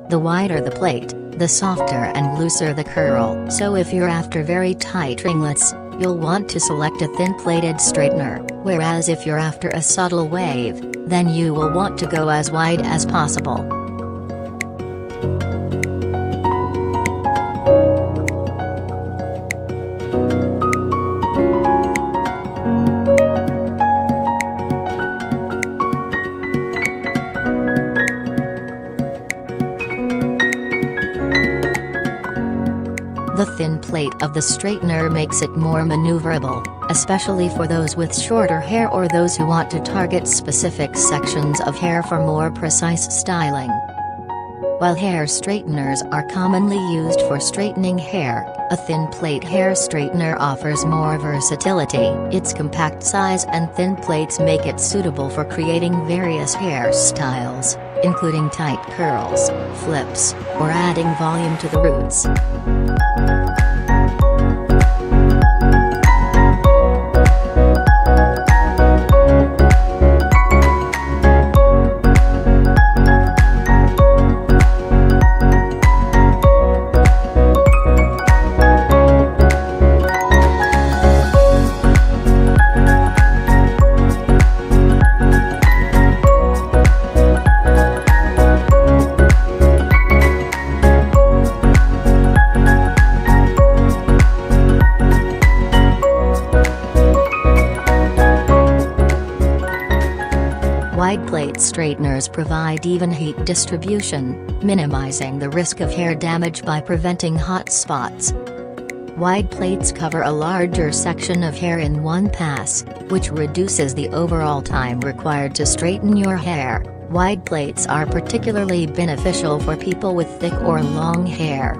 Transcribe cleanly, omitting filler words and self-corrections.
The wider the plate, the softer and looser the curl. So if you're after very tight ringlets, you'll want to select a thin-plated straightener, whereas if you're after a subtle wave, then you will want to go as wide as possible. The thin plate of the straightener makes it more maneuverable, especially for those with shorter hair or those who want to target specific sections of hair for more precise styling. While hair straighteners are commonly used for straightening hair, a thin plate hair straightener offers more versatility. Its compact size and thin plates make it suitable for creating various hairstyles, including tight curls, flips, or adding volume to the roots. Wide plate straighteners provide even heat distribution, minimizing the risk of hair damage by preventing hot spots. Wide plates cover a larger section of hair in one pass, which reduces the overall time required to straighten your hair. Wide plates are particularly beneficial for people with thick or long hair.